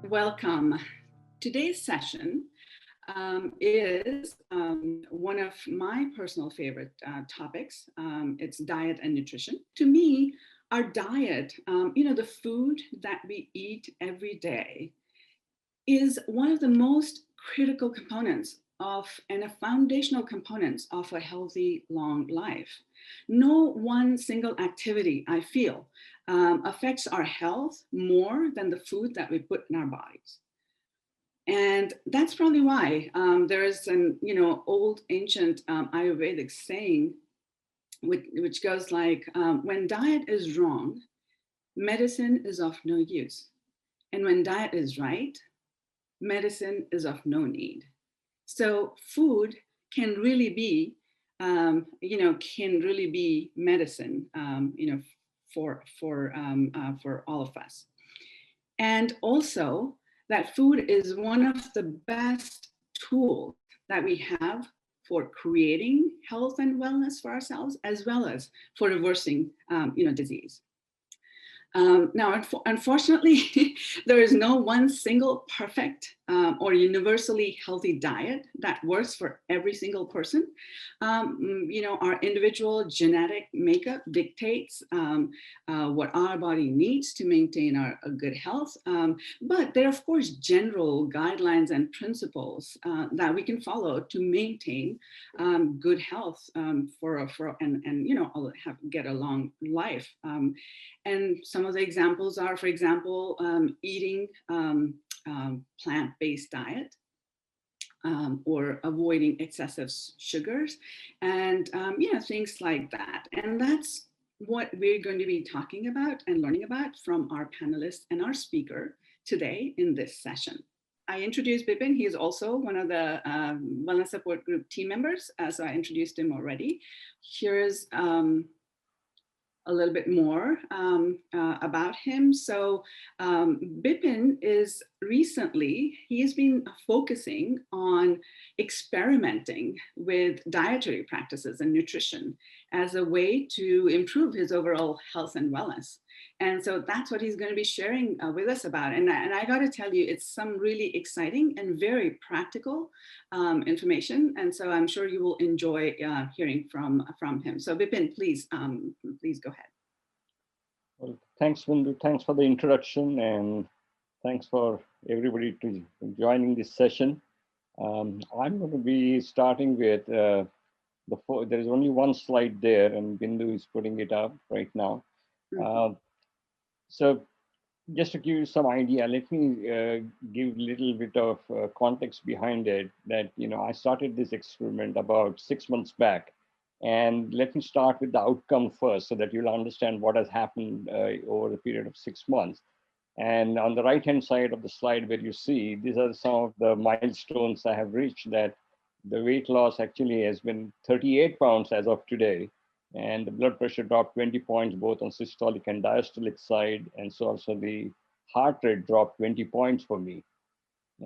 Welcome. Today's session is one of my personal favorite topics. It's diet and nutrition. To me, our diet, the food that we eat every day, is one of the most critical components of and a foundational components of a healthy long life. No one single activity, I feel, affects our health more than the food that we put in our bodies. And that's probably why there is an old ancient Ayurvedic saying, which goes like, when diet is wrong, medicine is of no use. And when diet is right, medicine is of no need. So food can really be, medicine, for all of us. And also that food is one of the best tools that we have for creating health and wellness for ourselves, as well as for reversing, disease. Now, unfortunately, there is no one single perfect or universally healthy diet that works for every single person. Our individual genetic makeup dictates what our body needs to maintain our good health. But there are, of course, general guidelines and principles that we can follow to maintain good health get a long life. And some of the examples are, for example, eating plant-based diet, or avoiding excessive sugars, and things like that. And that's what we're going to be talking about and learning about from our panelists and our speaker today in this session. I introduced Bipin. He is also one of the Wellness Support Group team members, so I introduced him already. Here's a little bit more about him. So Bipin is he has been focusing on experimenting with dietary practices and nutrition as a way to improve his overall health and wellness. And so that's what he's going to be sharing with us about. And I got to tell you, it's some really exciting and very practical information. And so I'm sure you will enjoy hearing from him. So Bipin, please go ahead. Well, thanks, Bindu. Thanks for the introduction, and thanks for everybody to joining this session. I'm going to be starting with there is only one slide there, and Bindu is putting it up right now. Mm-hmm. So just to give you some idea, let me give a little bit of context behind it. That I started this experiment about 6 months back. And let me start with the outcome first so that you'll understand what has happened over the period of 6 months. And on the right-hand side of the slide where you see, these are some of the milestones I have reached, that the weight loss actually has been 38 pounds as of today. And the blood pressure dropped 20 points, both on systolic and diastolic side. And so also the heart rate dropped 20 points for me.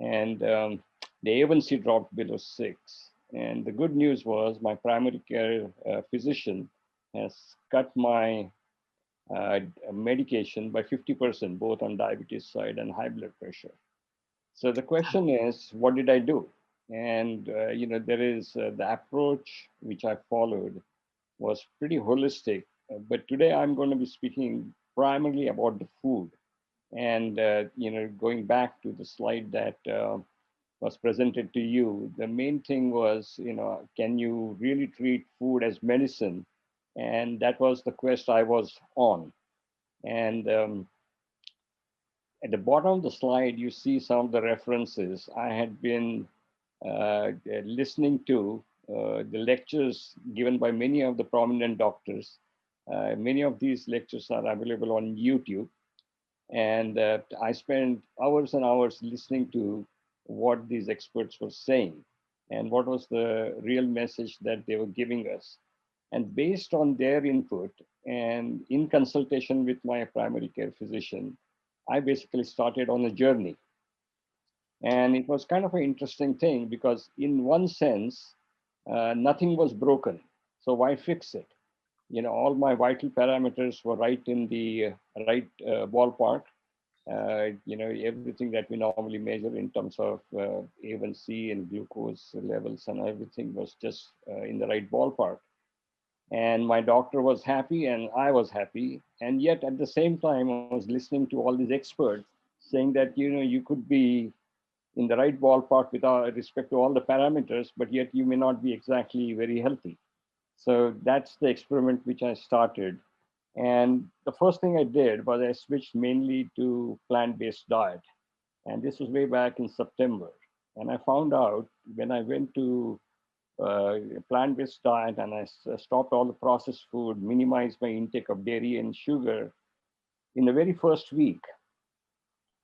And the A1C dropped below 6. And the good news was my primary care physician has cut my medication by 50%, both on diabetes side and high blood pressure. So the question is, what did I do? And, there is the approach which I followed was pretty holistic. But today I'm going to be speaking primarily about the food. And, going back to the slide that was presented to you, the main thing was, can you really treat food as medicine? And that was the quest I was on. And at the bottom of the slide, you see some of the references. I had been listening to the lectures given by many of the prominent doctors. Many of these lectures are available on YouTube. And I spent hours and hours listening to what these experts were saying and what was the real message that they were giving us. And based on their input and in consultation with my primary care physician, I basically started on a journey. And it was kind of an interesting thing because in one sense, nothing was broken. So why fix it? All my vital parameters were right in the right ballpark. everything that we normally measure in terms of A1C and glucose levels and everything was just in the right ballpark. And my doctor was happy and I was happy. And yet at the same time, I was listening to all these experts saying that, you could be in the right ballpark with respect to all the parameters, but yet you may not be exactly very healthy. So that's the experiment which I started. And the first thing I did was I switched mainly to plant-based diet. And this was way back in September. And I found out when I went to a plant-based diet and I stopped all the processed food, minimized my intake of dairy and sugar, in the very first week,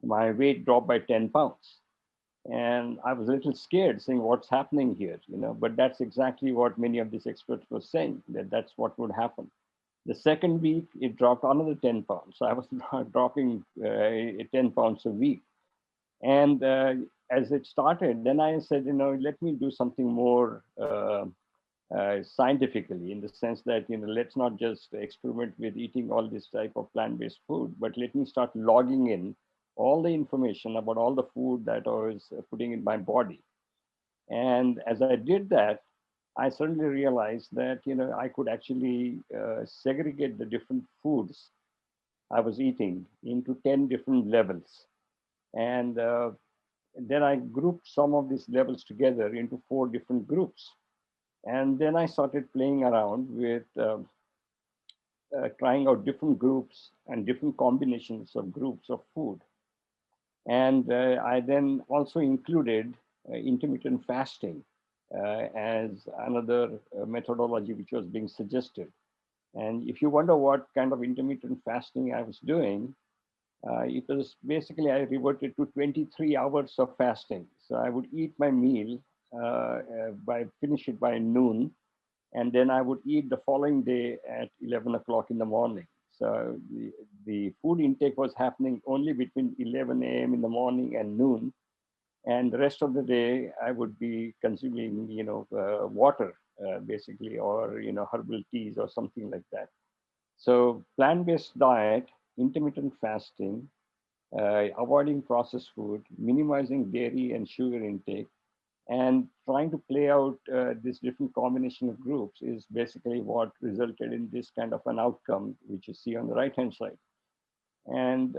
my weight dropped by 10 pounds. And I was a little scared saying, what's happening here? But that's exactly what many of these experts were saying, that that's what would happen. The second week, it dropped another 10 pounds. So I was dropping 10 pounds a week. And as it started, then I said, let me do something more scientifically, in the sense that, let's not just experiment with eating all this type of plant-based food, but let me start logging in all the information about all the food that I was putting in my body. And as I did that, I suddenly realized that, I could actually segregate the different foods I was eating into 10 different levels. And then I grouped some of these levels together into 4 different groups. And then I started playing around with trying out different groups and different combinations of groups of food. And I then also included intermittent fasting as another methodology which was being suggested. And if you wonder what kind of intermittent fasting I was doing, it was basically I reverted to 23 hours of fasting. So I would eat my meal finish it by noon, and then I would eat the following day at 11 o'clock in the morning. So the food intake was happening only between 11 a.m. in the morning and noon, and the rest of the day I would be consuming, water basically, or herbal teas or something like that. So plant-based diet, intermittent fasting, avoiding processed food, minimizing dairy and sugar intake, and trying to play out this different combination of groups is basically what resulted in this kind of an outcome, which you see on the right-hand side. And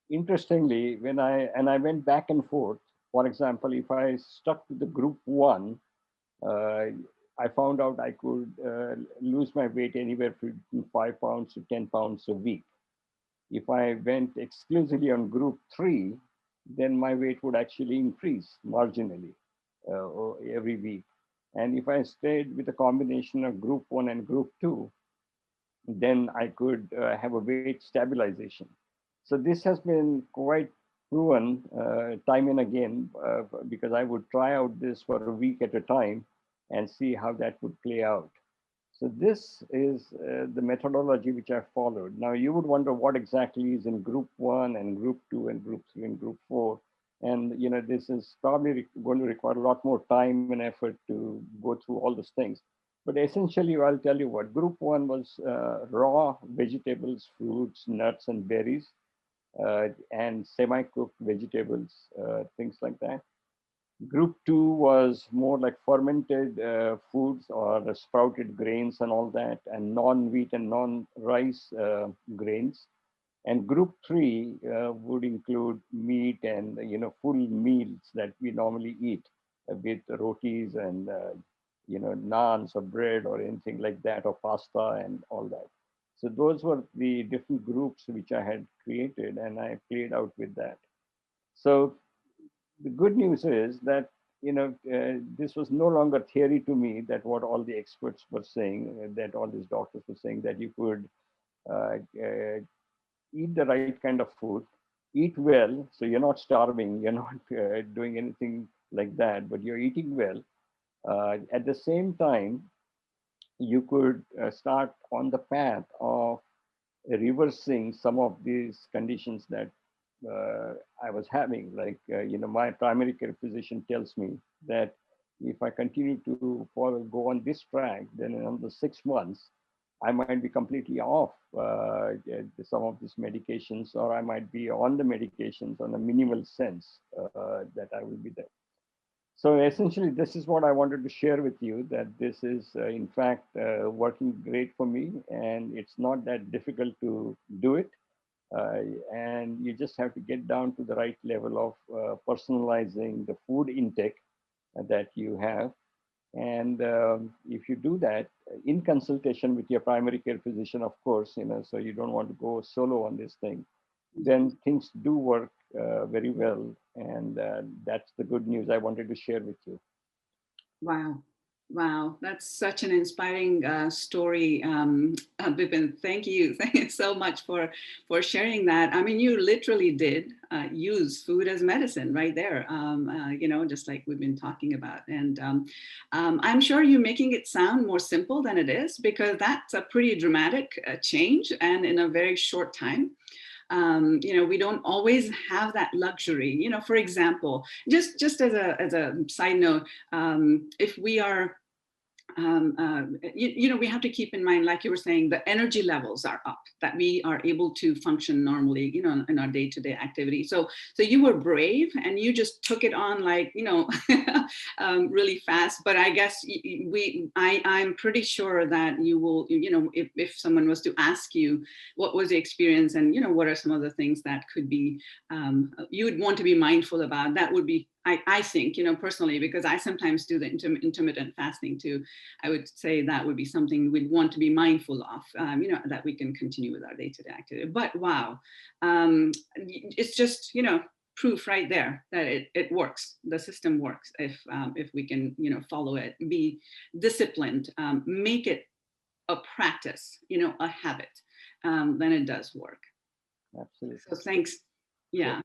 interestingly, I went back and forth, for example, if I stuck to the group one, uh, I found out I could lose my weight anywhere from 5 pounds to 10 pounds a week. If I went exclusively on group three, then my weight would actually increase marginally every week. And if I stayed with a combination of group one and group two, then I could have a weight stabilization. So this has been quite proven time and again, because I would try out this for a week at a time and see how that would play out. So this is the methodology which I followed. Now you would wonder what exactly is in group one and group two and group three and group four. And this is probably going to require a lot more time and effort to go through all those things. But essentially, I'll tell you what, group one was raw vegetables, fruits, nuts, and berries, and semi-cooked vegetables, things like that. Group two was more like fermented foods or sprouted grains and all that, and non-wheat and non-rice grains. And group three would include meat and full meals that we normally eat with rotis and naans or bread or anything like that, or pasta and all that. So those were the different groups which I had created, and I played out with that. So the good news is that this was no longer theory to me, that what all the experts were saying, that all these doctors were saying, that you could uh, uh, eat the right kind of food, eat well, so you're not starving, you're not doing anything like that, but you're eating well. At the same time, you could start on the path of reversing some of these conditions that uh, I was having. Like, my primary care physician tells me that if I continue to go on this track, then in another 6 months, I might be completely off some of these medications, or I might be on the medications on a minimal sense that I will be there. So essentially, this is what I wanted to share with you, that this is in fact working great for me, and it's not that difficult to do it. Uh, and you just have to get down to the right level of personalizing the food intake that you have. And if you do that in consultation with your primary care physician, of course, so you don't want to go solo on this thing, then things do work very well. And that's the good news I wanted to share with you. Wow. Wow, that's such an inspiring story, Bipin. Thank you, thank you so much for sharing that. I mean, you literally did use food as medicine right there. Just like we've been talking about, and I'm sure you're making it sound more simple than it is, because that's a pretty dramatic change, and in a very short time. We don't always have that luxury. For example, just as a side note, if we are we have to keep in mind, like you were saying, the energy levels are up, that we are able to function normally, in our day-to-day activity. So you were brave, and you just took it on, like, really fast. But I guess I'm pretty sure that you will, if someone was to ask you what was the experience, and what are some of the things that could be you would want to be mindful about, that would be, I think, personally, because I sometimes do the intermittent fasting too. I would say that would be something we'd want to be mindful of, that we can continue with our day-to-day activity. But wow, it's just, proof right there that it works. The system works if we can, follow it, be disciplined, make it a practice, a habit, then it does work. Absolutely. So thanks. Yeah.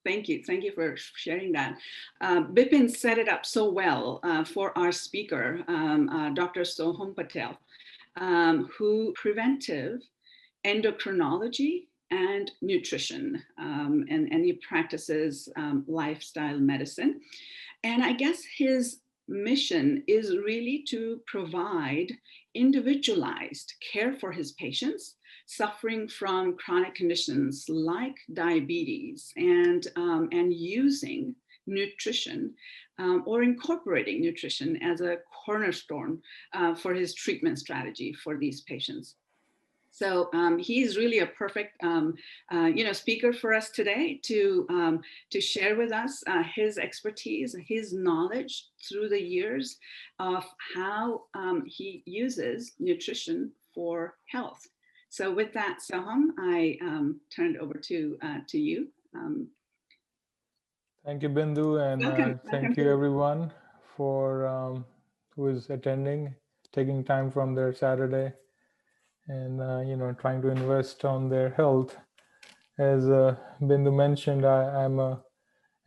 Thank you. Thank you for sharing that. Bipin set it up so well for our speaker, Dr. Soham Patel, who preventive endocrinology and nutrition, and he practices lifestyle medicine. And I guess his mission is really to provide individualized care for his patients suffering from chronic conditions like diabetes, and using nutrition, or incorporating nutrition as a cornerstone for his treatment strategy for these patients. So he's really a perfect, speaker for us today to share with us his expertise, his knowledge through the years of how he uses nutrition for health. So with that, Soham, I turn it over to you. Thank you, Bindu, and thank you everyone for who is attending, taking time from their Saturday, and trying to invest on their health. As Bindu mentioned, I'm a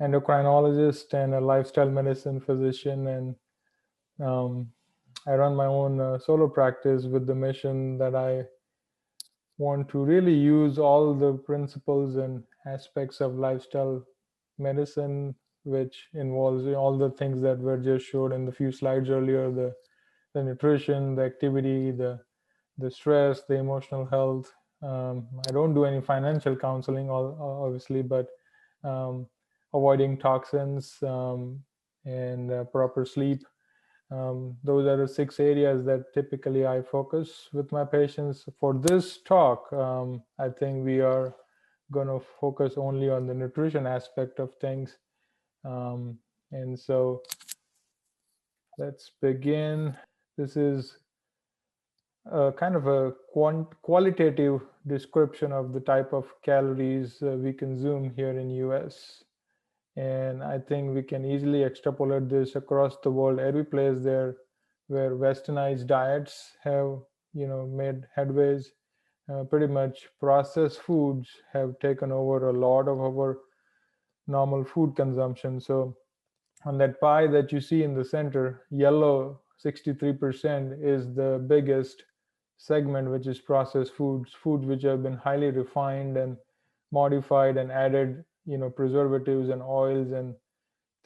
endocrinologist and a lifestyle medicine physician, and I run my own solo practice with the mission that I want to really use all the principles and aspects of lifestyle medicine, which involves all the things that were just showed in the few slides earlier, the nutrition, the activity, the stress, the emotional health. I don't do any financial counseling, obviously, but avoiding toxins, and proper sleep. Those are the 6 areas that typically I focus with my patients. For this talk, I think we are going to focus only on the nutrition aspect of things. And so let's begin. This is a kind of a qualitative description of the type of calories we consume here in US. And I think we can easily extrapolate this across the world. Every place there where westernized diets have, made headways, pretty much processed foods have taken over a lot of our normal food consumption. So on that pie that you see in the center, yellow 63% is the biggest segment, which is processed foods which have been highly refined and modified and added, preservatives and oils and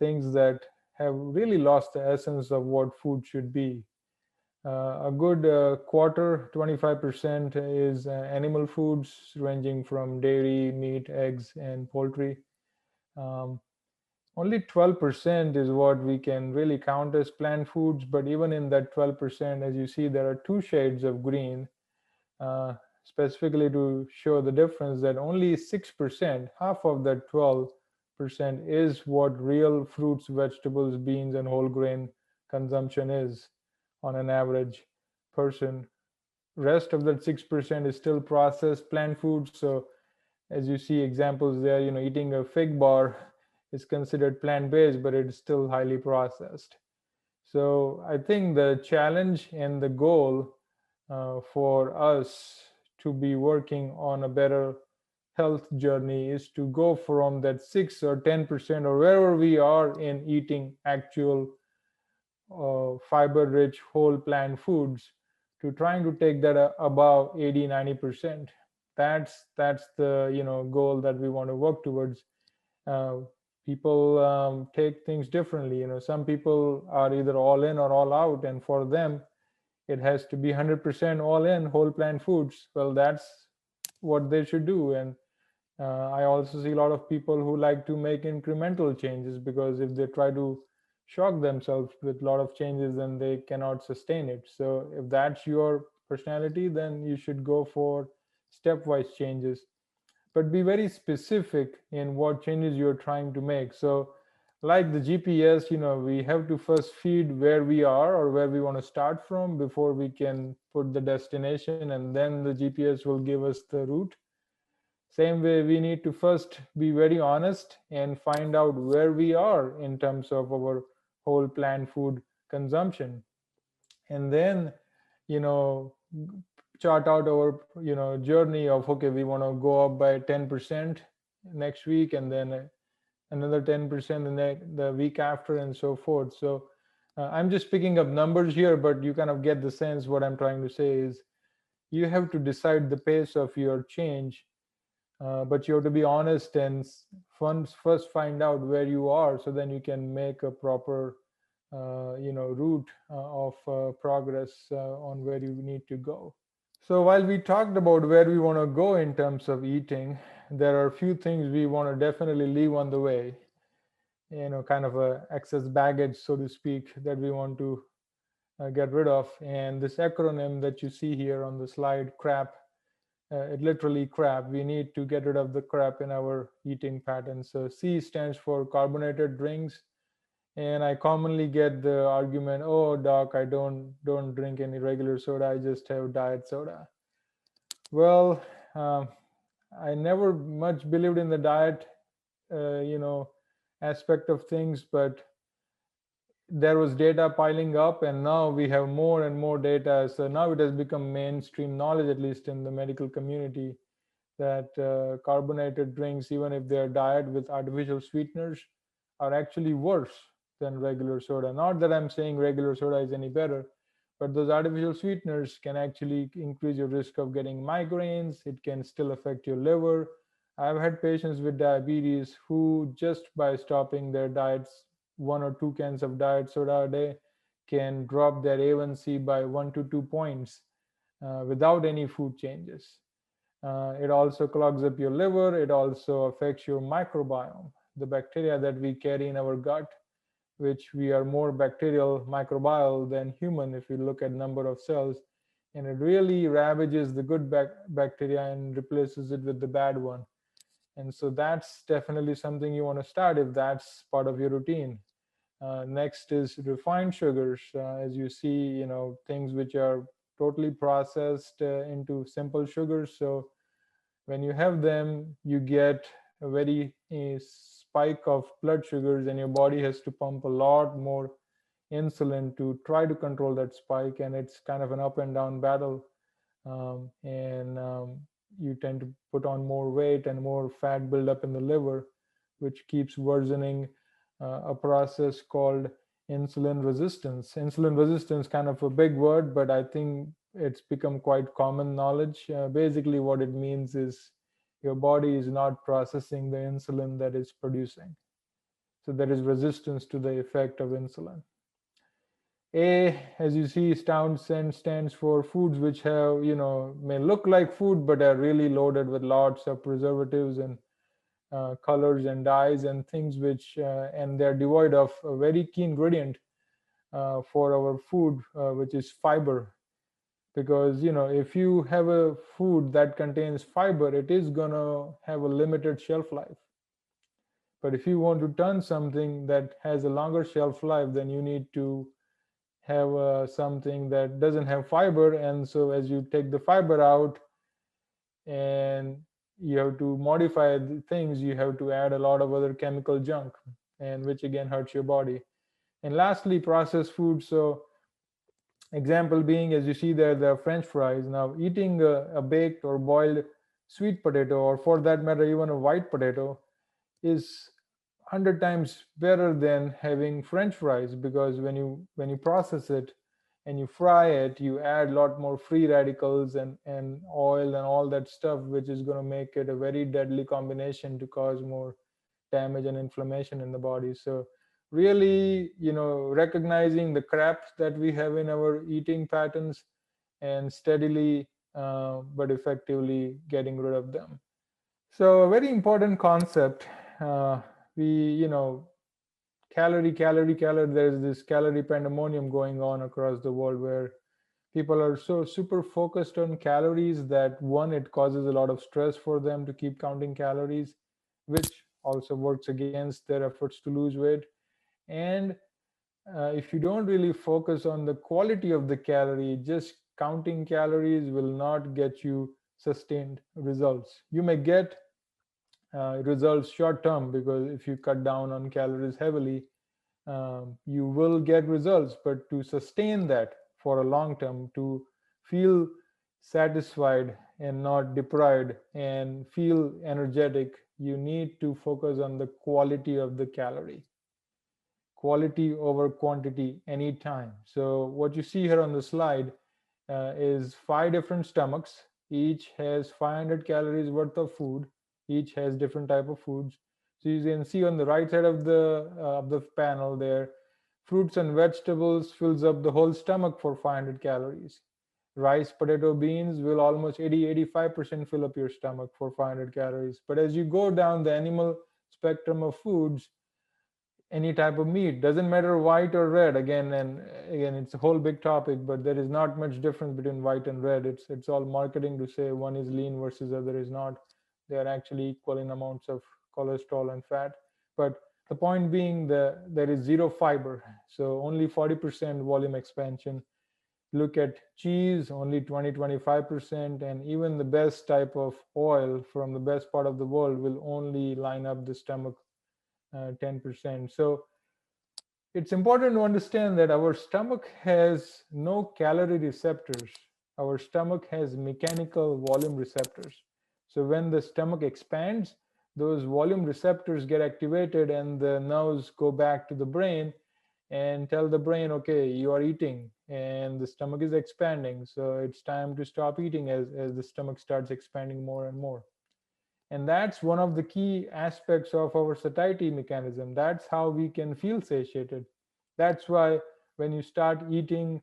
things that have really lost the essence of what food should be. A good quarter, 25% is animal foods ranging from dairy, meat, eggs, and poultry. Um, Only 12% is what we can really count as plant foods, but even in that 12%, as you see, there are two shades of green, uh, specifically to show the difference that only 6%, half of that 12%, is what real fruits, vegetables, beans, and whole grain consumption is on an average person. Rest of that 6% is still processed plant food. So as you see examples there, eating a fig bar is considered plant-based, but it's still highly processed. So I think the challenge and the goal for us to be working on a better health journey is to go from that 6 or 10% or wherever we are in eating actual fiber rich whole plant foods to trying to take that above 80-90%. That's the goal that we want to work towards. uh, People take things differently. Some people are either all in or all out, and for them it has to be 100% all in whole plant foods. Well, that's what they should do. And I also see a lot of people who like to make incremental changes, because if they try to shock themselves with a lot of changes, then they cannot sustain it. So if that's your personality, then you should go for stepwise changes, but be very specific in what changes you're trying to make. So like the GPS, we have to first feed where we are or where we want to start from before we can put the destination, and then the GPS will give us the route. Same way, we need to first be very honest and find out where we are in terms of our whole plant food consumption. And then, you know, chart out our, journey of, okay, we want to go up by 10% next week, and then another 10% the week after, and so forth. So I'm just picking up numbers here, but you kind of get the sense. What I'm trying to say is you have to decide the pace of your change, but you have to be honest and first find out where you are, so then you can make a proper route of progress on where you need to go. So while we talked about where we want to go in terms of eating, there are a few things we want to definitely leave on the way, kind of a excess baggage, so to speak, that we want to get rid of. And this acronym that you see here on the slide, CRAP, it literally crap. We need to get rid of the crap in our eating patterns. So C stands for carbonated drinks, and I commonly get the argument, "Oh, doc, I don't drink any regular soda. I just have diet soda." Well, I never much believed in the diet, uh, you know, aspect of things, but there was data piling up, and now we have more and more data. So now it has become mainstream knowledge, at least in the medical community, that carbonated drinks, even if they are diet with artificial sweeteners, are actually worse than regular soda. Not that I'm saying regular soda is any better, but those artificial sweeteners can actually increase your risk of getting migraines. It can still affect your liver. I've had patients with diabetes who, just by stopping their diets, 1 or 2 cans of diet soda a day, can drop their A1C by 1 to 2 points without any food changes. It also clogs up your liver. It also affects your microbiome, the bacteria that we carry in our gut, which we are more bacterial microbial than human if you look at number of cells. And it really ravages the good bacteria and replaces it with the bad one. And so that's definitely something you want to start if that's part of your routine. Next is refined sugars. As you see, things which are totally processed into simple sugars. So when you have them, you get a very spike of blood sugars, and your body has to pump a lot more insulin to try to control that spike, and it's kind of an up and down battle. And You tend to put on more weight and more fat build up in the liver, which keeps worsening a process called insulin resistance. Insulin resistance, kind of a big word, but I think it's become quite common knowledge. Basically, what it means is your body is not processing the insulin that it's producing. So there is resistance to the effect of insulin. A, as you see, stands for foods which have, may look like food, but are really loaded with lots of preservatives and colors and dyes and things and they're devoid of a very key ingredient for our food, which is fiber. Because, if you have a food that contains fiber, it is going to have a limited shelf life. But if you want to turn something that has a longer shelf life, then you need to have something that doesn't have fiber. And so as you take the fiber out and you have to modify the things, you have to add a lot of other chemical junk, and which again hurts your body. And lastly, processed food. So example being, as you see there, the French fries. Now eating a baked or boiled sweet potato, or for that matter even a white potato, is 100 times better than having French fries, because when you process it and you fry it, you add a lot more free radicals and oil and all that stuff, which is going to make it a very deadly combination to cause more damage and inflammation in the body. So really, recognizing the crap that we have in our eating patterns and steadily but effectively getting rid of them. So a very important concept. We, calorie. There's this calorie pandemonium going on across the world where people are so super focused on calories that one, it causes a lot of stress for them to keep counting calories, which also works against their efforts to lose weight. And if you don't really focus on the quality of the calorie, just counting calories will not get you sustained results. You may get results short term, because if you cut down on calories heavily, you will get results. But to sustain that for a long term, to feel satisfied and not deprived and feel energetic, you need to focus on the quality of the calorie. Quality over quantity anytime. So what you see here on the slide is 5 different stomachs. Each has 500 calories worth of food. Each has different type of foods. So you can see on the right side of the panel there, fruits and vegetables fills up the whole stomach for 500 calories. Rice, potato, beans will almost 80-85% fill up your stomach for 500 calories. But as you go down the animal spectrum of foods, any type of meat, doesn't matter white or red, again it's a whole big topic, but there is not much difference between white and red. It's all marketing to say one is lean versus other is not. They are actually equal in amounts of cholesterol and fat. But the point being that there is zero fiber, so only 40% volume expansion. Look at cheese, only 20-25%, and even the best type of oil from the best part of the world will only line up the stomach 10%. So it's important to understand that our stomach has no calorie receptors. Our stomach has mechanical volume receptors. So when the stomach expands, those volume receptors get activated and the nerves go back to the brain and tell the brain, okay, you are eating and the stomach is expanding. So it's time to stop eating as the stomach starts expanding more and more. And that's one of the key aspects of our satiety mechanism. That's how we can feel satiated. That's why when you start eating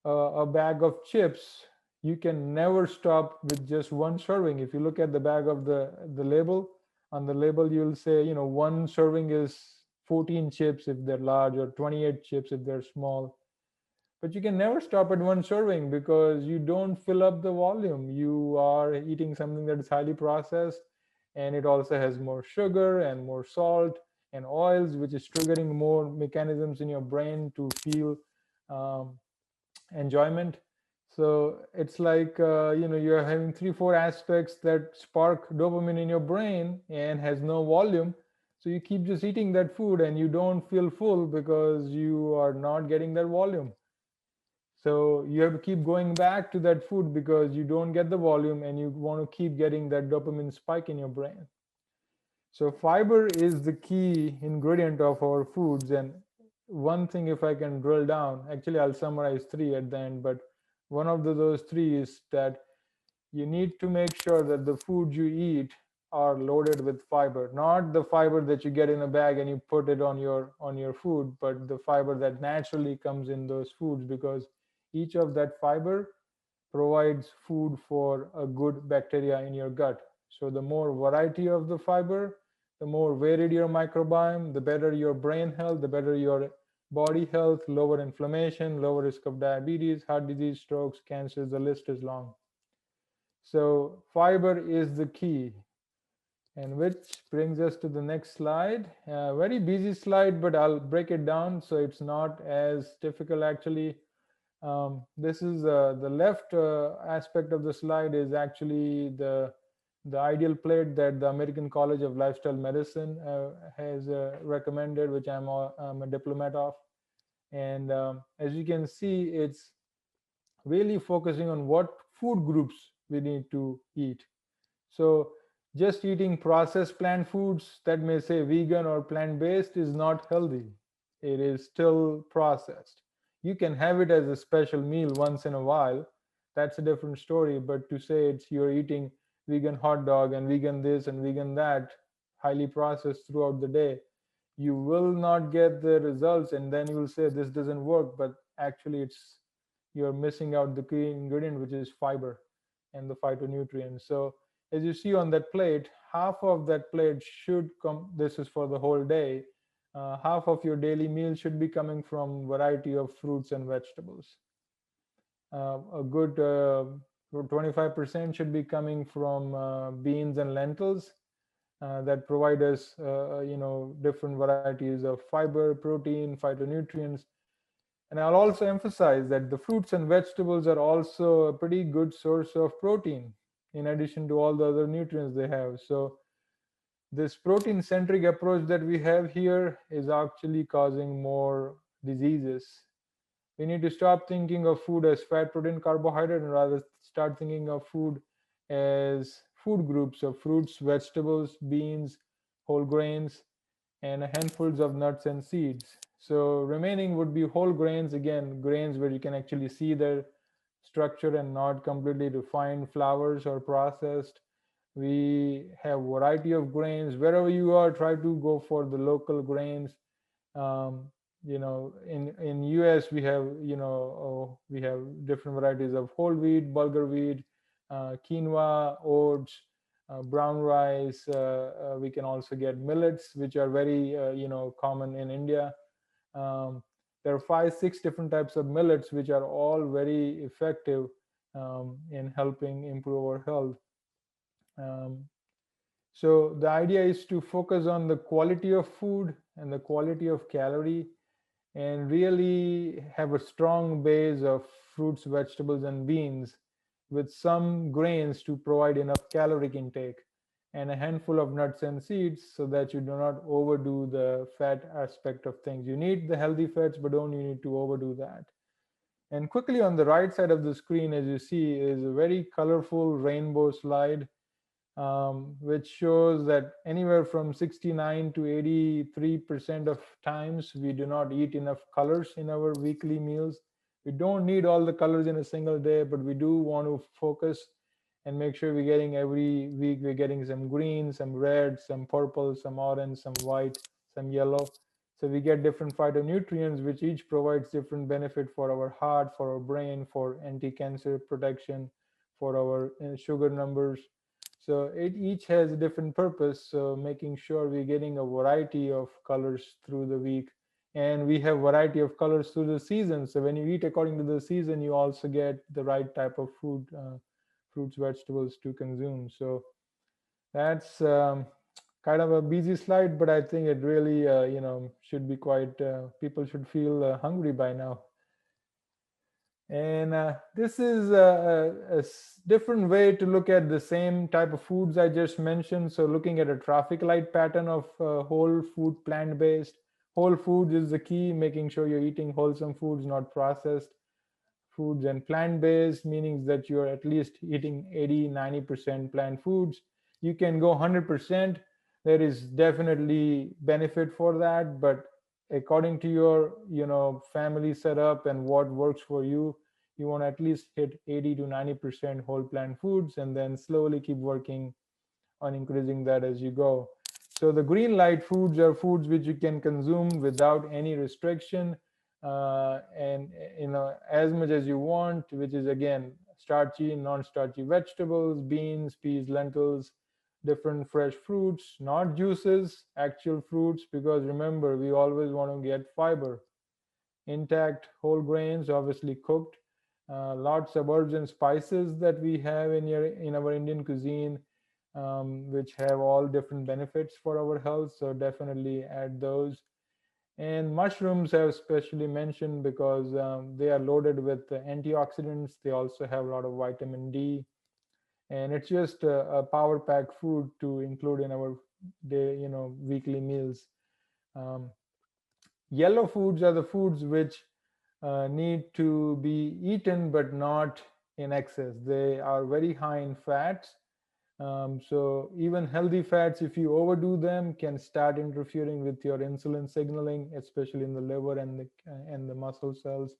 a bag of chips, you can never stop with just one serving. If you look at the bag of the label, on the label you'll say, one serving is 14 chips if they're large, or 28 chips if they're small. But you can never stop at one serving because you don't fill up the volume. You are eating something that is highly processed, and it also has more sugar and more salt and oils, which is triggering more mechanisms in your brain to feel um, enjoyment. So it's like you're having 3-4 aspects that spark dopamine in your brain and has no volume. So you keep just eating that food and you don't feel full because you are not getting that volume. So you have to keep going back to that food because you don't get the volume and you want to keep getting that dopamine spike in your brain. So fiber is the key ingredient of our foods. And one thing, if I can drill down, actually I'll summarize 3 at the end, but one of those 3 is that you need to make sure that the food you eat are loaded with fiber, not the fiber that you get in a bag and you put it on your food, but the fiber that naturally comes in those foods, because each of that fiber provides food for a good bacteria in your gut. So the more variety of the fiber, the more varied your microbiome, the better your brain health, the better your body health, lower inflammation, lower risk of diabetes, heart disease, strokes, cancers, the list is long. So fiber is the key. And which brings us to the next slide. Very busy slide, but I'll break it down so it's not as difficult actually. This is the left aspect of the slide is actually the ideal plate that the American College of Lifestyle Medicine has recommended, which I'm a diplomat of. And as you can see, it's really focusing on what food groups we need to eat. So just eating processed plant foods that may say vegan or plant-based is not healthy. It is still processed. You can have it as a special meal once in a while. That's a different story. But to say it's you're eating vegan hot dog and vegan this and vegan that, highly processed throughout the day, you will not get the results, and then you will say this doesn't work, but actually it's you're missing out the key ingredient, which is fiber and the phytonutrients. So as you see on that plate, half of that plate should come, this is for the whole day, half of your daily meal should be coming from variety of fruits and vegetables. A good 25% should be coming from beans and lentils that provide us different varieties of fiber, protein, phytonutrients. And I'll also emphasize that the fruits and vegetables are also a pretty good source of protein in addition to all the other nutrients they have. So this protein centric approach that we have here is actually causing more diseases. We need to stop thinking of food as fat, protein, carbohydrate, and rather start thinking of food as food groups of fruits, vegetables, beans, whole grains, and handfuls of nuts and seeds. So remaining would be whole grains, again, grains where you can actually see their structure and not completely refined flours or processed. We have variety of grains. Wherever you are, try to go for the local grains. Um, in US we have we have different varieties of whole wheat, bulgur wheat, quinoa, oats, brown rice. We can also get millets, which are very common in India. Um, there are 5, 6 different types of millets, which are all very effective in helping improve our health. Um, so the idea is to focus on the quality of food and the quality of calorie, and really have a strong base of fruits, vegetables, and beans with some grains to provide enough caloric intake, and a handful of nuts and seeds so that you do not overdo the fat aspect of things. You need the healthy fats, but don't you need to overdo that. And quickly on the right side of the screen, as you see, is a very colorful rainbow slide, which shows that anywhere from 69 to 83% of times we do not eat enough colors in our weekly meals. We don't need all the colors in a single day, but we do want to focus and make sure we're getting every week, we're getting some green, some red, some purple, some orange, some white, some yellow. So we get different phytonutrients, which each provides different benefit for our heart, for our brain, for anti-cancer protection, for our sugar numbers. So it each has a different purpose. So making sure we're getting a variety of colors through the week, and we have variety of colors through the season. So when you eat according to the season, you also get the right type of food, fruits, vegetables to consume. So that's kind of a busy slide, but I think it really, should be quite. People should feel hungry by now. And this is a different way to look at the same type of foods I just mentioned. So looking at a traffic light pattern of whole food, plant-based. Whole foods is the key, making sure you're eating wholesome foods, not processed foods, and plant-based, meaning that you're at least eating 80-90% plant foods. You can go 100%. There is definitely benefit for that, but according to your family setup and what works for you, you want to at least hit 80 to 90% whole plant foods, and then slowly keep working on increasing that as you go. So the green light foods are foods which you can consume without any restriction, and as much as you want, which is again starchy, non-starchy vegetables, beans, peas, lentils, different fresh fruits, not juices, actual fruits, because remember, we always want to get fiber, intact whole grains, obviously cooked, lots of herbs and spices that we have in our Indian cuisine, which have all different benefits for our health. So definitely add those. And mushrooms have specially mentioned because they are loaded with antioxidants. They also have a lot of vitamin D, and it's just a power pack food to include in our day, weekly meals. Um, Yellow foods are the foods which need to be eaten but not in excess. They are very high in fats. So even healthy fats, if you overdo them, can start interfering with your insulin signaling, especially in the liver and the muscle cells.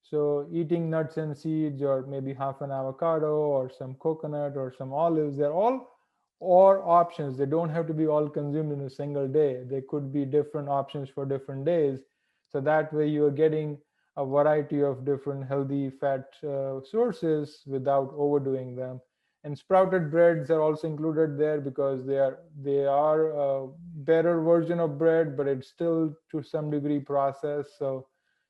So eating nuts and seeds, or maybe half an avocado or some coconut or some olives, they're all or options. They don't have to be all consumed in a single day. They could be different options for different days. So that way you are getting a variety of different healthy fat sources without overdoing them. And sprouted breads are also included there because they are a better version of bread, but it's still to some degree processed. So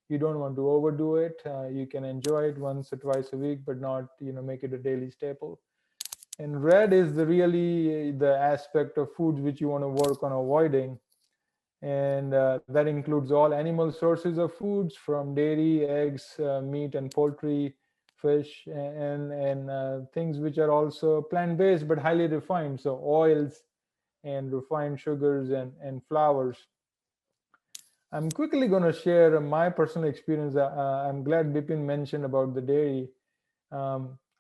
you don't want to overdo it. You can enjoy it once or twice a week, but not make it a daily staple. And red is the aspect of foods which you want to work on avoiding, and that includes all animal sources of foods, from dairy, eggs, meat, and poultry, fish, and things which are also plant-based but highly refined, so oils and refined sugars and flours. I'm quickly going to share my personal experience. I'm glad Bipin mentioned about the dairy.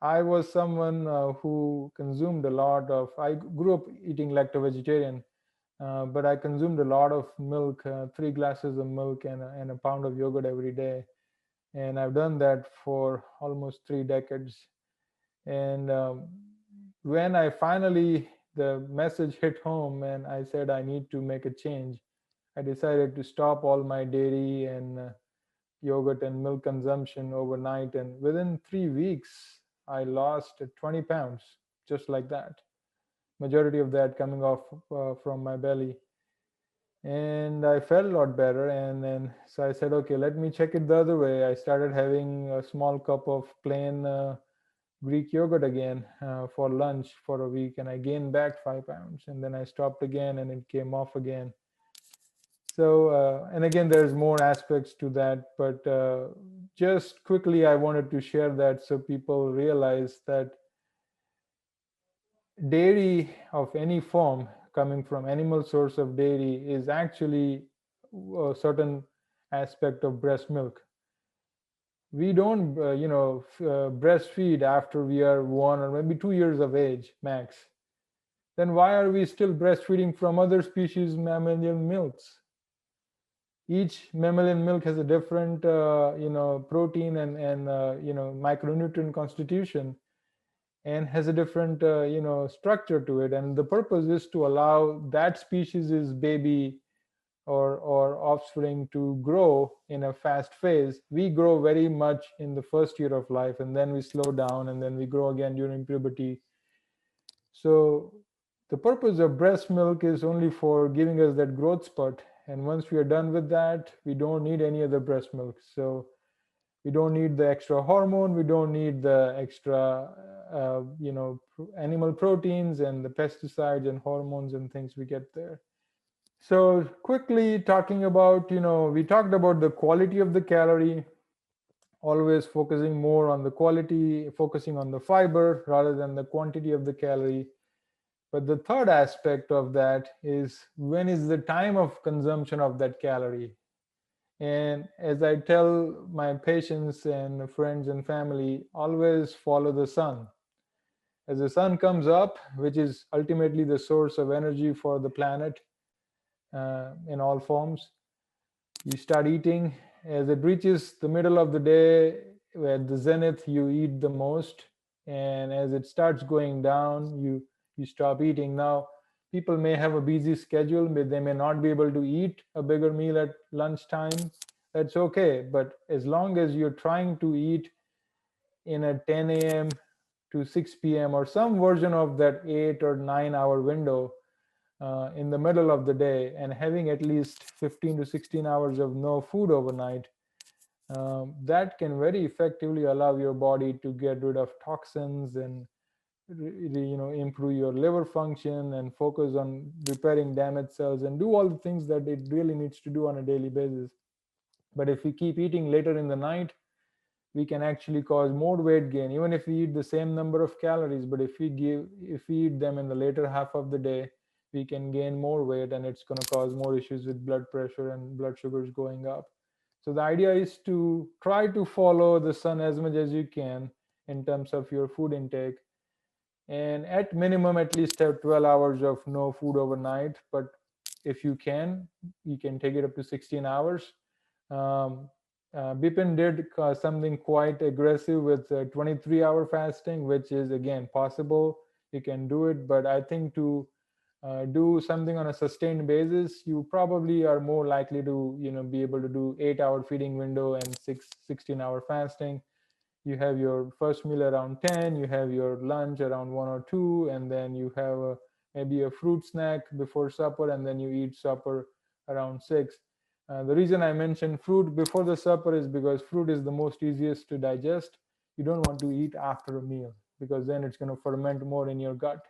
I was someone who consumed a lot of, I grew up eating lacto-vegetarian, but I consumed a lot of milk, 3 glasses of milk and a pound of yogurt every day. And I've done that for almost 3 decades. And when I finally, the message hit home and I said, I need to make a change, I decided to stop all my dairy and yogurt and milk consumption overnight. And within 3 weeks, I lost 20 pounds, just like that. Majority of that coming off from my belly. And I felt a lot better. And then, so I said, okay, let me check it the other way. I started having a small cup of plain Greek yogurt again for lunch for a week. And I gained back 5 pounds. And then I stopped again and it came off again. So, and again, there's more aspects to that, but just quickly, I wanted to share that so people realize that dairy of any form coming from animal source of dairy is actually a certain aspect of breast milk. We don't, breastfeed after we are 1 or maybe 2 years of age max. Then why are we still breastfeeding from other species mammalian milks? Each mammalian milk has a different protein and micronutrient constitution, and has a different structure to it, and the purpose is to allow that species' baby or offspring to grow in a fast phase. We grow very much in the first year of life, and then we slow down, and then we grow again during puberty. So the purpose of breast milk is only for giving us that growth spurt. And once we are done with that, we don't need any other breast milk. So we don't need the extra hormone. We don't need the extra, animal proteins and the pesticides and hormones and things we get there. So quickly talking about, we talked about the quality of the calorie, always focusing more on the quality, focusing on the fiber rather than the quantity of the calorie. But the third aspect of that is, when is the time of consumption of that calorie? And as I tell my patients and friends and family, always follow the sun. As the sun comes up, which is ultimately the source of energy for the planet in all forms, you start eating. As it reaches the middle of the day, at the zenith, you eat the most. And as it starts going down, you stop eating. Now, people may have a busy schedule, but they may not be able to eat a bigger meal at lunchtime. That's okay. But as long as you're trying to eat in a 10 a.m. to 6 p.m. or some version of that 8 or 9 hour window in the middle of the day, and having at least 15 to 16 hours of no food overnight, that can very effectively allow your body to get rid of toxins and improve your liver function and focus on repairing damaged cells and do all the things that it really needs to do on a daily basis. But if we keep eating later in the night, we can actually cause more weight gain, even if we eat the same number of calories. But if we eat them in the later half of the day, we can gain more weight, and it's going to cause more issues with blood pressure and blood sugars going up. So the idea is to try to follow the sun as much as you can in terms of your food intake, and at minimum at least have 12 hours of no food overnight. But if you can take it up to 16 hours. Bipin did something quite aggressive with 23-hour fasting, which is again possible. You can do it, but I think to do something on a sustained basis, you probably are more likely to be able to do 8-hour feeding window and 16-hour fasting. You have your first meal around 10, you have your lunch around 1 or 2, and then you have maybe a fruit snack before supper, and then you eat supper around 6. The reason I mentioned fruit before the supper is because fruit is the most easiest to digest. You don't want to eat after a meal, because then it's going to ferment more in your gut.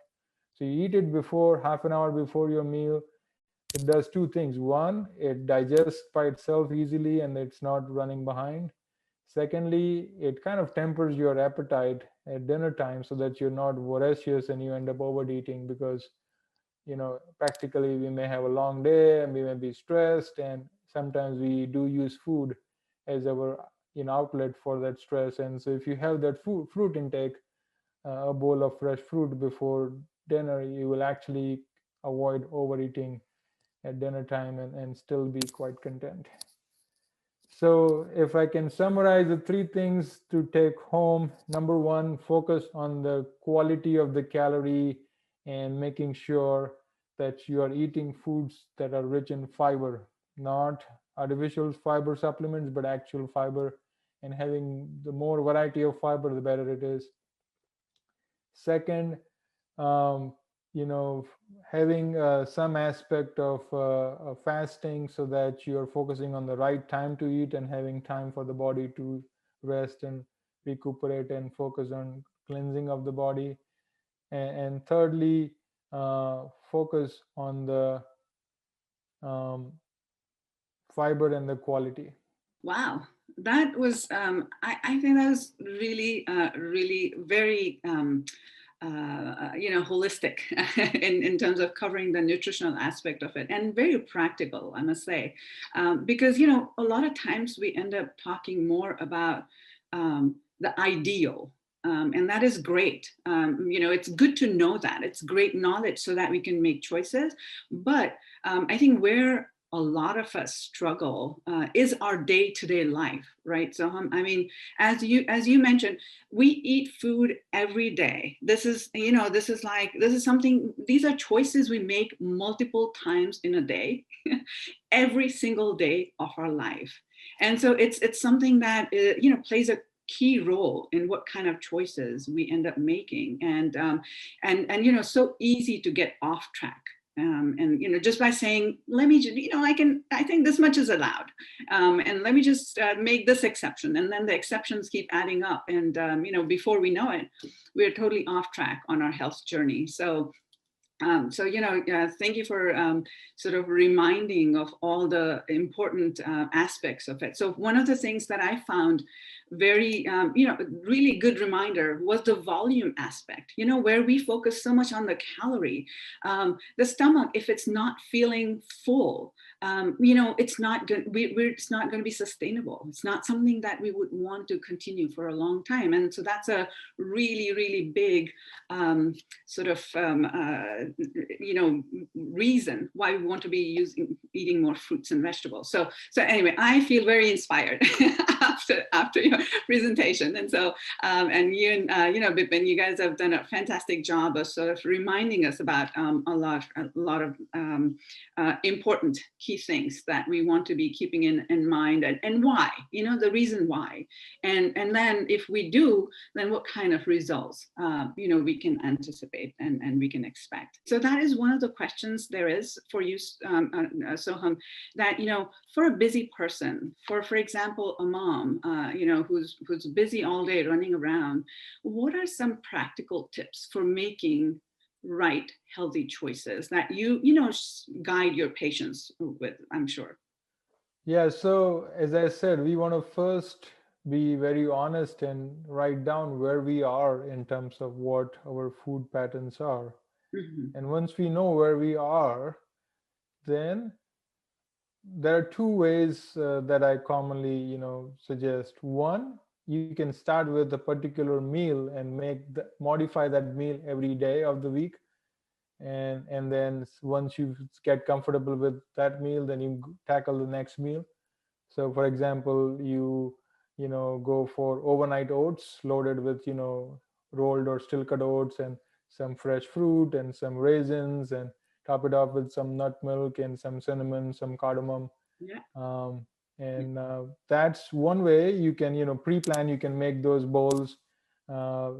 So you eat it before, half an hour before your meal. It does two things. One, it digests by itself easily and it's not running behind. Secondly, it kind of tempers your appetite at dinner time so that you're not voracious and you end up overeating, because practically we may have a long day and we may be stressed, and sometimes we do use food as our outlet for that stress. And so if you have that fruit intake, a bowl of fresh fruit before dinner, you will actually avoid overeating at dinner time and still be quite content. So if I can summarize the 3 things to take home: number 1, focus on the quality of the calorie and making sure that you are eating foods that are rich in fiber, not artificial fiber supplements, but actual fiber. And having the more variety of fiber, the better it is. Second, um, having some aspect of fasting so that you're focusing on the right time to eat and having time for the body to rest and recuperate and focus on cleansing of the body. And thirdly, focus on the fiber and the quality. Wow, that was, I think that was really, really very, holistic in terms of covering the nutritional aspect of it, and very practical, I must say, because, a lot of times we end up talking more about the ideal. And that is great. It's good to know that. It's great knowledge so that we can make choices. But I think where a lot of us struggle is our day-to-day life, right? So as you mentioned, we eat food every day. This is something, these are choices we make multiple times in a day, every single day of our life. And so it's something that plays a key role in what kind of choices we end up making, and so easy to get off track. And just by saying, let me just, I think this much is allowed, and let me just make this exception, and then the exceptions keep adding up, and before we know it, we're totally off track on our health journey. So thank you for sort of reminding of all the important aspects of it. So one of the things that I found very, really good reminder was the volume aspect, where we focus so much on the calorie. The stomach, if it's not feeling full, it's not going to be sustainable. It's not something that we would want to continue for a long time. And so that's a really, really big sort of, reason why we want to be eating more fruits and vegetables. So anyway, I feel very inspired after your presentation. And so and you and Bipin, you guys have done a fantastic job of sort of reminding us about a lot of important key things that we want to be keeping in mind, and why, the reason why, and then if we do, then what kind of results we can anticipate and we can expect. So that is one of the questions there is for you, Soham, that for a busy person, for example, a mom, who's busy all day running around, what are some practical tips for making right healthy choices that you guide your patients with, I'm sure? Yeah, so as I said, we want to first be very honest and write down where we are in terms of what our food patterns are. Mm-hmm. And once we know where we are, then there are two ways that I commonly, suggest. One, you can start with a particular meal and modify that meal every day of the week, and then once you get comfortable with that meal, then you tackle the next meal. So for example, you go for overnight oats loaded with rolled or still cut oats and some fresh fruit and some raisins, and top it off with some nut milk and some cinnamon, some cardamom. Yeah. um, and that's one way you can pre-plan. You can make those bowls uh,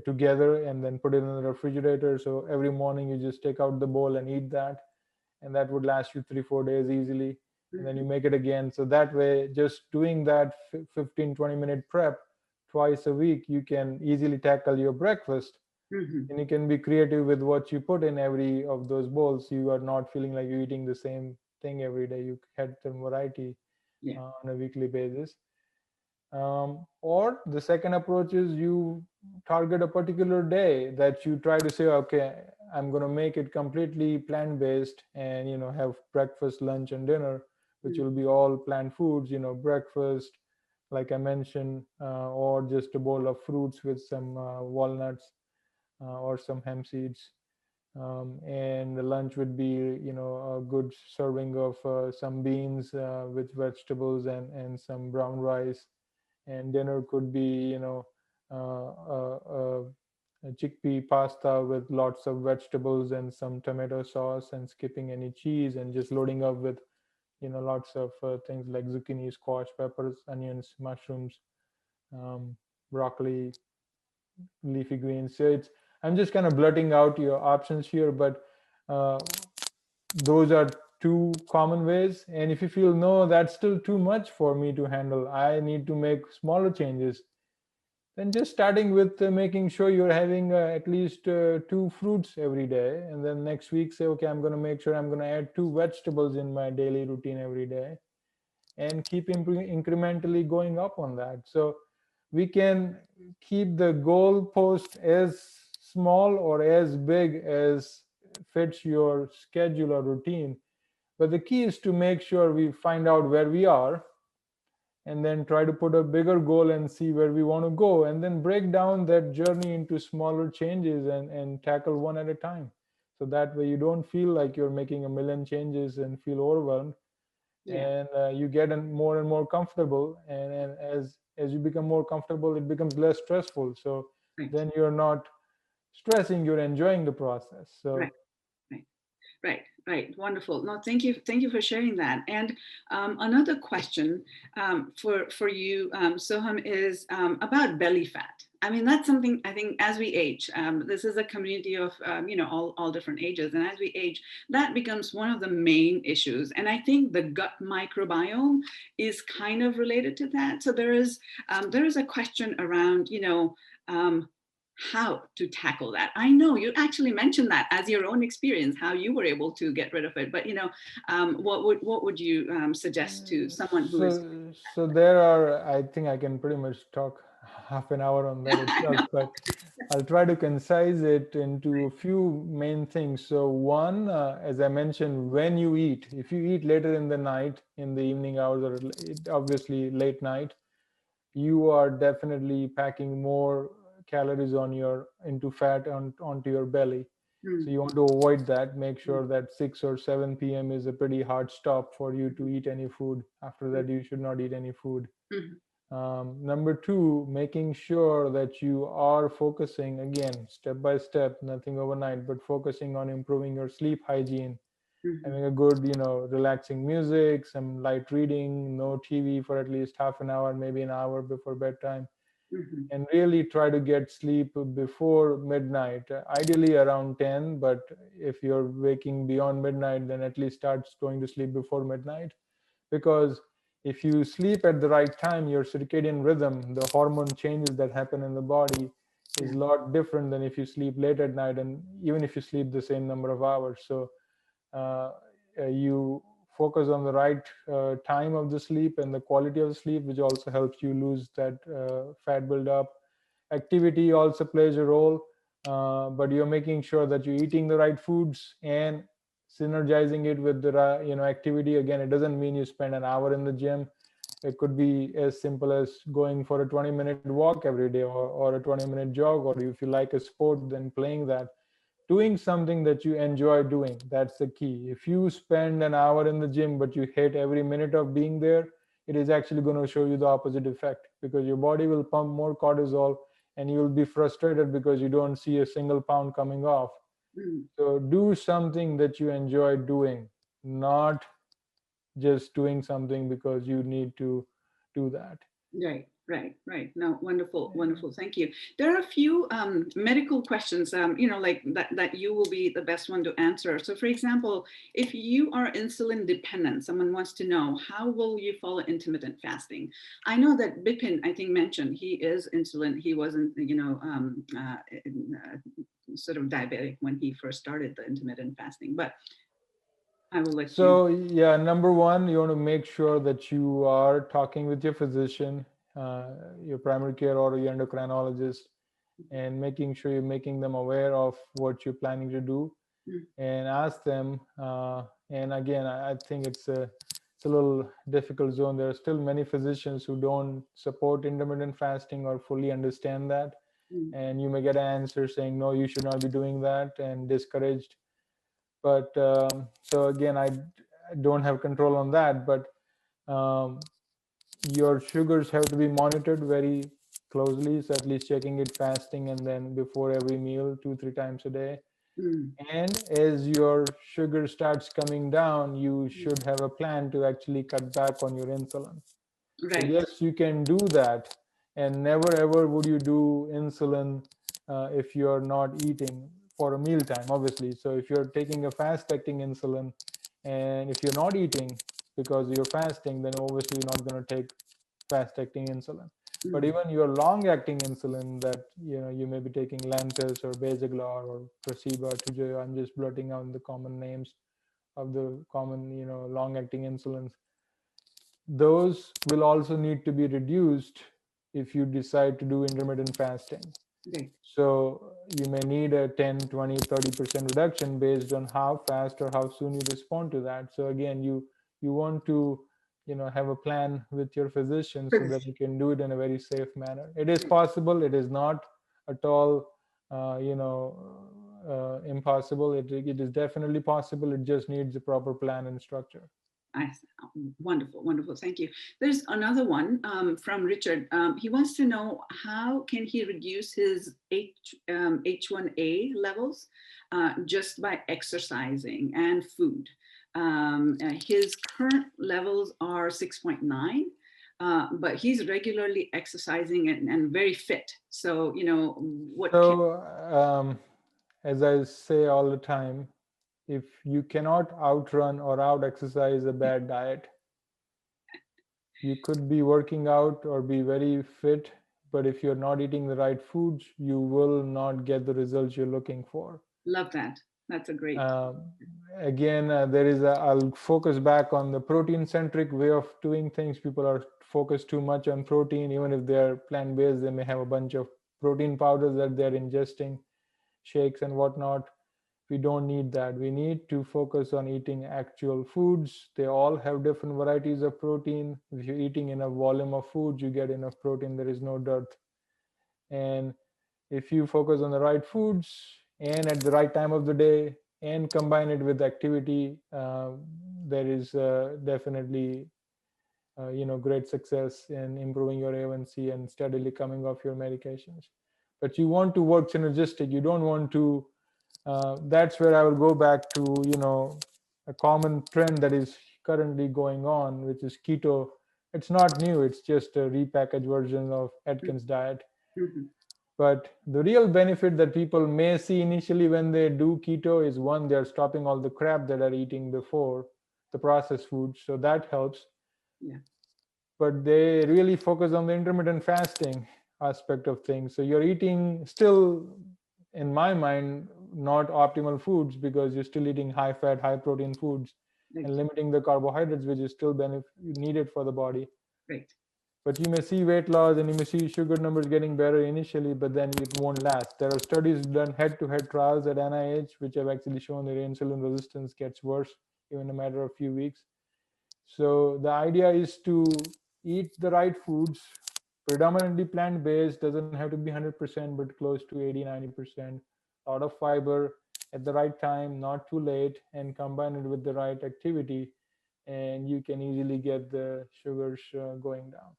together and then put it in the refrigerator, so every morning you just take out the bowl and eat that, and that would last you 3-4 days easily. And then you make it again. So that way, just doing that 15-20 minute prep twice a week, you can easily tackle your breakfast. Mm-hmm. And you can be creative with what you put in every of those bowls. You are not feeling like you're eating the same thing every day. You had some variety Yeah. on a weekly basis. Or the second approach is you target a particular day that you try to say, okay, I'm going to make it completely plant-based, and have breakfast, lunch, and dinner, which will be all plant foods. Breakfast, like I mentioned, or just a bowl of fruits with some walnuts or some hemp seeds. And the lunch would be a good serving of some beans with vegetables and some brown rice. And dinner could be a chickpea pasta with lots of vegetables and some tomato sauce, and skipping any cheese, and just loading up with lots of things like zucchini, squash, peppers, onions, mushrooms, broccoli, leafy greens. So I'm just kind of blurting out your options here, but uh, those are two common ways. And if you feel, no, that's still too much for me to handle, I need to make smaller changes, then just starting with making sure you're having at least 2 fruits every day, and then next week say, okay, I'm going to make sure I'm going to add 2 vegetables in my daily routine every day, and keep incrementally going up on that. So we can keep the goal post as small or as big as fits your schedule or routine. But the key is to make sure we find out where we are, and then try to put a bigger goal and see where we want to go, and then break down that journey into smaller changes and tackle one at a time. So that way you don't feel like you're making a million changes and feel overwhelmed. Yeah. And you get more and more comfortable, and as you become more comfortable, it becomes less stressful. So Right. then you're not stressing, you're enjoying the process. So Right. Wonderful. No, thank you for sharing that. And another question for you, Soham, is about belly fat. I mean, that's something I think as we age, this is a community of all different ages, and as we age, that becomes one of the main issues. And I think the gut microbiome is kind of related to that. So there is a question around how to tackle that. I know you actually mentioned that as your own experience, how you were able to get rid of it. But what would you suggest to someone who is? so there are, I think I can pretty much talk half an hour on that I itself, know. but I'll try to concise it into a few main things. So one, as I mentioned, when you eat, if you eat later in the night, in the evening hours, or obviously late night, you are definitely packing more calories into fat onto your belly. So mm, you want to avoid that. Make mm, sure that 6 or 7 p.m. is a pretty hard stop for you to eat any food. After mm, that, you should not eat any food. mm, Number two, making sure that you are focusing again, step by step, nothing overnight, but focusing on improving your sleep hygiene, mm, having a good, relaxing music, some light reading, no TV for at least half an hour, maybe an hour before bedtime, mm, and really try to get sleep before midnight, ideally around 10. But if you're waking beyond midnight, then at least start going to sleep before midnight, because if you sleep at the right time, your circadian rhythm, the hormone changes that happen in the body, is yeah, a lot different than if you sleep late at night, and even if you sleep the same number of hours. So uh, you focus on the right time of the sleep and the quality of the sleep, which also helps you lose that fat buildup. Activity also plays a role, but you're making sure that you're eating the right foods and synergizing it with the activity. Again, it doesn't mean you spend an hour in the gym. It could be as simple as going for a 20-minute walk every day, or a 20-minute jog, or if you like a sport, then playing that. Doing something that you enjoy doing, that's the key. If you spend an hour in the gym but you hate every minute of being there, it is actually going to show you the opposite effect, because your body will pump more cortisol and you will be frustrated because you don't see a single pound coming off. mm. So do something that you enjoy doing, not just doing something because you need to do that. Right, right, right. No, wonderful, wonderful. Thank you. There are a few medical questions, like that you will be the best one to answer. So, for example, if you are insulin dependent, someone wants to know, how will you follow intermittent fasting? I know that Bipin, I think, mentioned he is insulin. He wasn't, sort of diabetic when he first started the intermittent fasting, but I will let you. So, yeah, number one, you want to make sure that you are talking with your physician, uh, your primary care or your endocrinologist, and making sure you're making them aware of what you're planning to do, Mm, and ask them. And again, I think it's a little difficult zone. There are still many physicians who don't support intermittent fasting or fully understand that, mm, and you may get an answer saying no, you should not be doing that, and discouraged. But so again, I don't have control on that, but um, your sugars have to be monitored very closely, so at least checking it fasting and then before every meal 2 3 times a day. mm, And as your sugar starts coming down, you mm. should have a plan to actually cut back on your insulin. So Right. yes, you can do that, and never ever would you do insulin if you're not eating for a mealtime, obviously. So if you're taking a fast-acting insulin, and if you're not eating because you're fasting, then obviously you're not going to take fast-acting insulin. But Mm, even your long-acting insulin that you may be taking Lantus or Basaglar or Tresiba, Toujeo, I'm just blurting out the common names of the common long-acting insulins, those will also need to be reduced if you decide to do intermittent fasting. right. So you may need a 10, 20, 30% reduction based on how fast or how soon you respond to that. So again, you want to have a plan with your physician so that you can do it in a very safe manner. It is possible. It is not at all impossible. It is definitely possible. It just needs a proper plan and structure. Nice. Wonderful, wonderful. Thank you. There's another one from Richard. He wants to know, how can he reduce his H1A levels just by exercising and food. His current levels are 6.9. But he's regularly exercising and very fit. So, what can... So, as I say all the time, if you cannot outrun or out exercise a bad diet, you could be working out or be very fit, but if you're not eating the right foods, you will not get the results you're looking for. Love that. That's a great... Um, Again, I'll focus back on the protein centric way of doing things. People are focused too much on protein. Even if they're plant based, they may have a bunch of protein powders that they're ingesting, shakes and whatnot. We don't need that. We need to focus on eating actual foods. They all have different varieties of protein. If you're eating enough volume of food, you get enough protein. There is no dearth. And if you focus on the right foods, and at the right time of the day, and combine it with activity, there is definitely great success in improving your A1C and steadily coming off your medications. But you want to work synergistic. You don't want to. That's where I will go back to a common trend that is currently going on, which is keto. It's not new. It's just a repackaged version of Atkins diet. Mm-hmm. But the real benefit that people may see initially when they do keto is, one, they're stopping all the crap that are eating before, the processed foods. So that helps. Yeah. But they really focus on the intermittent fasting aspect of things. So you're eating still, in my mind, not optimal foods, because you're still eating high fat, high protein foods Right. and limiting the carbohydrates, which is still needed for the body. Right. But you may see weight loss and you may see sugar numbers getting better initially, but then it won't last. There are studies done head-to-head trials at NIH, which have actually shown that insulin resistance gets worse even in a matter of a few weeks. So the idea is to eat the right foods, predominantly plant-based, doesn't have to be 100%, but close to 80-90%. A lot of fiber at the right time, not too late, and combine it with the right activity, and you can easily get the sugars going down.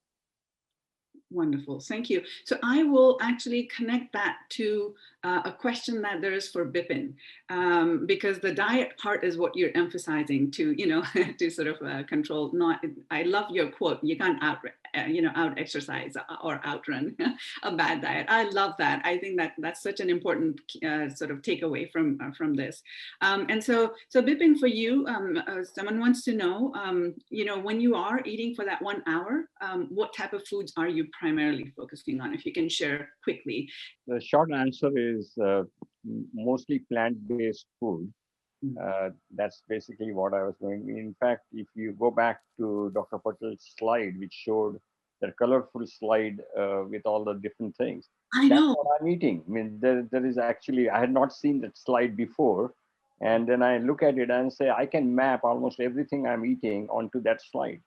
Wonderful. Thank you. So I will actually connect that to a question that there is for Bipin, because the diet part is what you're emphasizing to, to sort of control. Not, I love your quote. You can't out exercise or outrun a bad diet. I love that. I think that that's such an important sort of takeaway from this. And so Bipin, for you, someone wants to know, when you are eating for that 1 hour, what type of foods are you primarily focusing on? If you can share quickly. The short answer is mostly plant-based food. That's basically what I was doing. In fact, if you go back to Dr. Patel's slide, which showed the colorful slide with all the different things, I that's know. what I'm eating. I mean, there is actually, I had not seen that slide before. And then I look at it and say, I can map almost everything I'm eating onto that slide.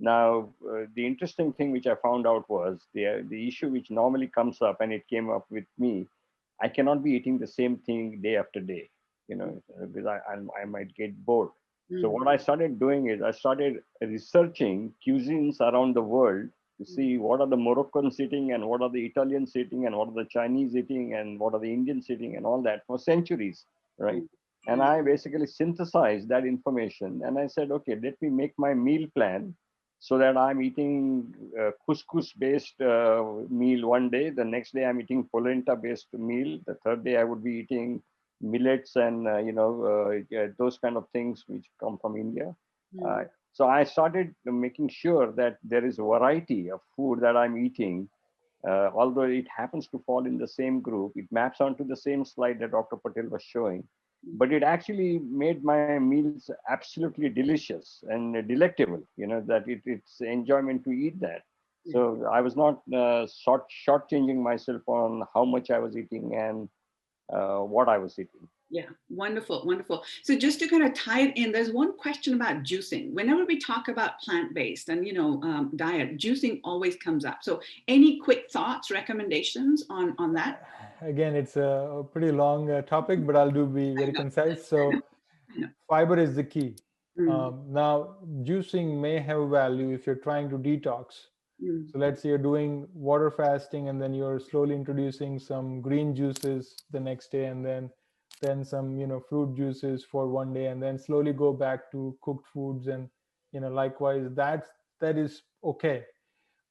Now, the interesting thing which I found out was the issue which normally comes up, and it came up with me, I cannot be eating the same thing day after day, because I might get bored. So what I started doing is I started researching cuisines around the world to see what are the Moroccans eating and what are the Italians eating and what are the Chinese eating and what are the Indians eating and all that for centuries, right? And I basically synthesized that information and I said, okay, let me make my meal plan so that I'm eating couscous-based meal one day. The next day I'm eating polenta-based meal. The third day I would be eating millets and those kind of things which come from India. So I started making sure that there is a variety of food that I'm eating. Although it happens to fall in the same group, it maps onto the same slide that Dr. Patel was showing. But it actually made my meals absolutely delicious and delectable, that it's enjoyment to eat that. So I was not shortchanging myself on how much I was eating and what I was eating. Yeah, wonderful, wonderful. So just to kind of tie it in, there's one question about juicing. Whenever we talk about plant-based and diet, juicing always comes up. So any quick thoughts, recommendations on that? Again, it's a pretty long topic, but I'll be very concise. So fiber is the key. Now, juicing may have value if you're trying to detox. So let's say you're doing water fasting and then you're slowly introducing some green juices the next day and then some fruit juices for one day and then slowly go back to cooked foods and likewise that is okay.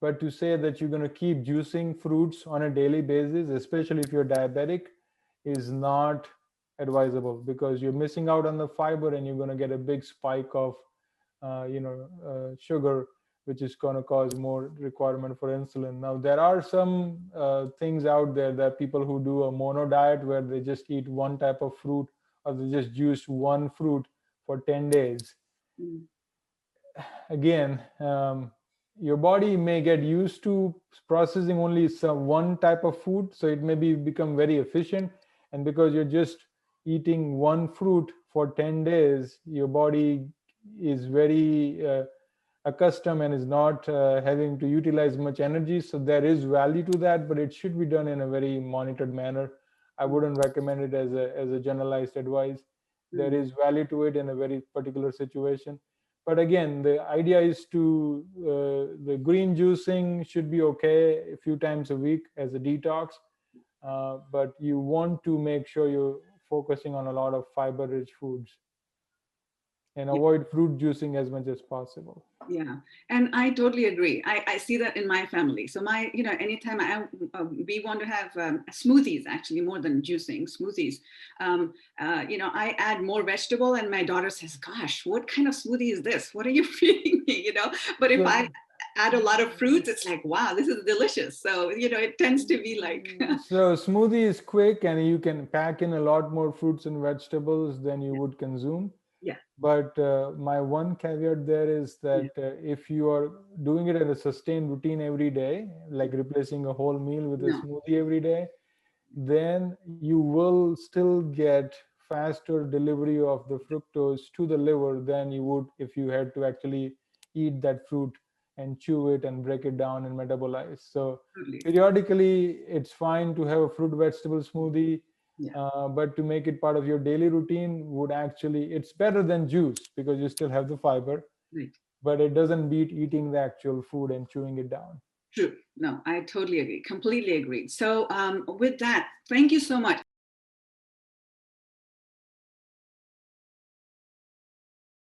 But to say that you're going to keep juicing fruits on a daily basis, especially if you're diabetic, is not advisable because you're missing out on the fiber and you're going to get a big spike of sugar, which is going to cause more requirement for insulin. Now, there are some things out there that people who do a mono diet where they just eat one type of fruit or they just juice one fruit for 10 days. Again, your body may get used to processing only one type of food, so it may become very efficient. And because you're just eating one fruit for 10 days, your body is very accustomed and is not having to utilize much energy. So there is value to that, but it should be done in a very monitored manner. I wouldn't recommend it as a generalized advice. There is value to it in a very particular situation. But again, the idea is to, the green juicing should be okay a few times a week as a detox. But you want to make sure you're focusing on a lot of fiber-rich foods and avoid fruit juicing as much as possible. Yeah, and I totally agree. I see that in my family. So my, anytime we want to have smoothies, actually more than juicing, smoothies, I add more vegetable, and my daughter says, "Gosh, what kind of smoothie is this? What are you feeding me?" But if I add a lot of fruits, it's like, wow, this is delicious. So it tends to be like. So smoothie is quick, and you can pack in a lot more fruits and vegetables than you would consume. Yeah. But my one caveat there is that if you are doing it in a sustained routine every day, like replacing a whole meal with a smoothie every day, then you will still get faster delivery of the fructose to the liver than you would if you had to actually eat that fruit and chew it and break it down and metabolize. So periodically, it's fine to have a fruit vegetable smoothie. But to make it part of your daily routine would actually, it's better than juice because you still have the fiber, but it doesn't beat eating the actual food and chewing it down. True. No, I totally agree. Completely agree. So with that, thank you so much.